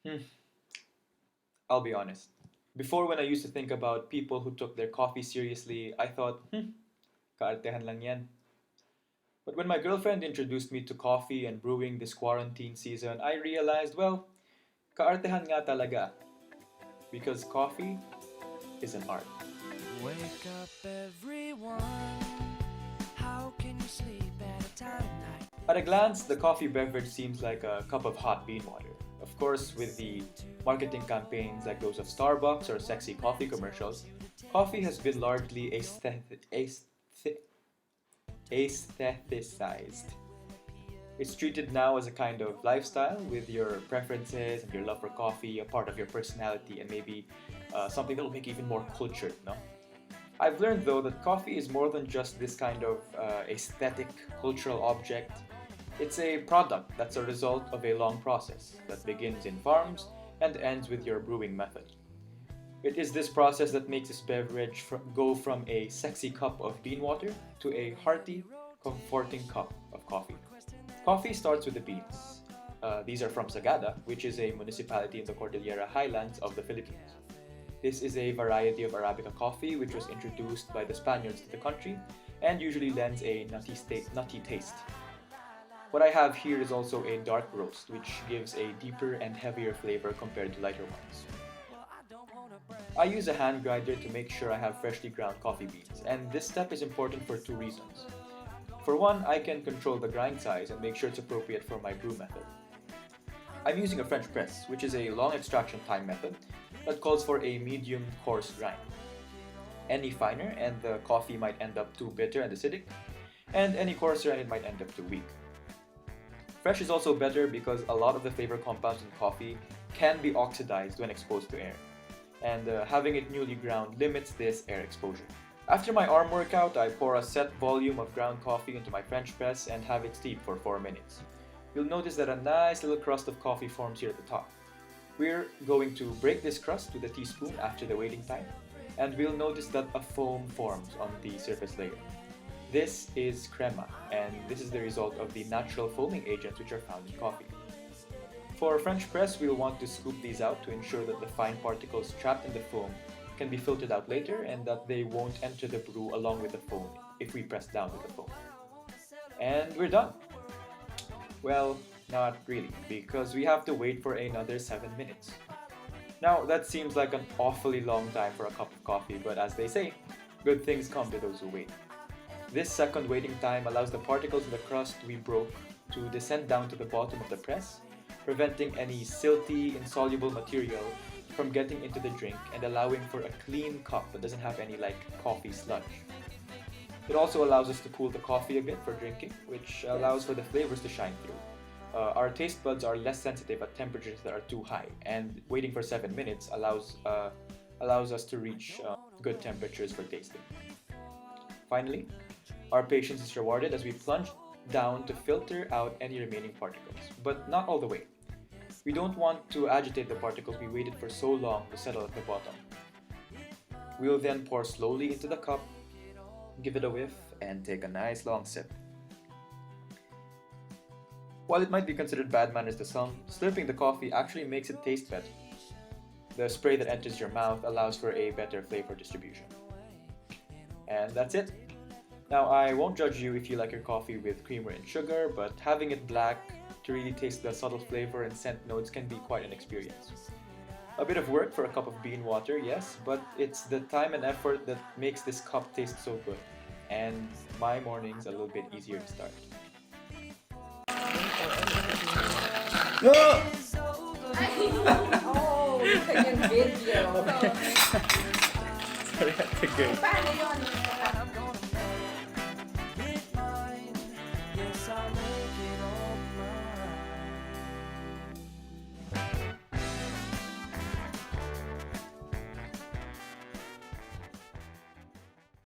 Hmm, I'll be honest. Before, when I used to think about people who took their coffee seriously, I thought, kaartehan lang yan. But when my girlfriend introduced me to coffee and brewing this quarantine season, I realized, well, kaartehan nga talaga. Because coffee is an art. Wake up everyone. How can you sleep at a time like At a glance, the coffee beverage seems like a cup of hot bean water. Of course, with the marketing campaigns like those of Starbucks or sexy coffee commercials, coffee has been largely aestheticized. It's treated now as a kind of lifestyle with your preferences and your love for coffee, a part of your personality, and maybe something that will make you even more cultured, no? I've learned though that coffee is more than just this kind of aesthetic cultural object. It's a product that's a result of a long process that begins in farms and ends with your brewing method. It is this process that makes this beverage go from a sexy cup of bean water to a hearty, comforting cup of coffee. Coffee starts with the beans. These are from Sagada, which is a municipality in the Cordillera Highlands of the Philippines. This is a variety of Arabica coffee which was introduced by the Spaniards to the country and usually lends a nutty taste. What I have here is also a dark roast, which gives a deeper and heavier flavor compared to lighter ones. I use a hand grinder to make sure I have freshly ground coffee beans, and this step is important for two reasons. For one, I can control the grind size and make sure it's appropriate for my brew method. I'm using a French press, which is a long extraction time method that calls for a medium coarse grind. Any finer and the coffee might end up too bitter and acidic, and any coarser and it might end up too weak. Fresh is also better because a lot of the flavor compounds in coffee can be oxidized when exposed to air, and having it newly ground limits this air exposure. After my arm workout, I pour a set volume of ground coffee into my French press and have it steep for 4 minutes. You'll notice that a nice little crust of coffee forms here at the top. We're going to break this crust with a teaspoon after the waiting time, and we'll notice that a foam forms on the surface layer. This is crema, and this is the result of the natural foaming agents which are found in coffee. For French press, we'll want to scoop these out to ensure that the fine particles trapped in the foam can be filtered out later and that they won't enter the brew along with the foam if we press down with the foam. And we're done! Well, not really, because we have to wait for another 7 minutes. Now, that seems like an awfully long time for a cup of coffee, but as they say, good things come to those who wait. This second waiting time allows the particles in the crust we broke to descend down to the bottom of the press, preventing any silty, insoluble material from getting into the drink and allowing for a clean cup that doesn't have any coffee sludge. It also allows us to cool the coffee a bit for drinking, which allows for the flavors to shine through. Our taste buds are less sensitive at temperatures that are too high, and waiting for 7 minutes allows us to reach good temperatures for tasting. Finally, our patience is rewarded as we plunge down to filter out any remaining particles, but not all the way. We don't want to agitate the particles we waited for so long to settle at the bottom. We'll then pour slowly into the cup, give it a whiff, and take a nice long sip. While it might be considered bad manners to some, slurping the coffee actually makes it taste better. The spray that enters your mouth allows for a better flavor distribution. And that's it. Now, I won't judge you if you like your coffee with creamer and sugar, but having it black to really taste the subtle flavor and scent notes can be quite an experience. A bit of work for a cup of bean water, yes, but it's the time and effort that makes this cup taste so good. And my mornings a little bit easier to start. No! Oh, kanyang video. Sorry, that's a good. Paano yun?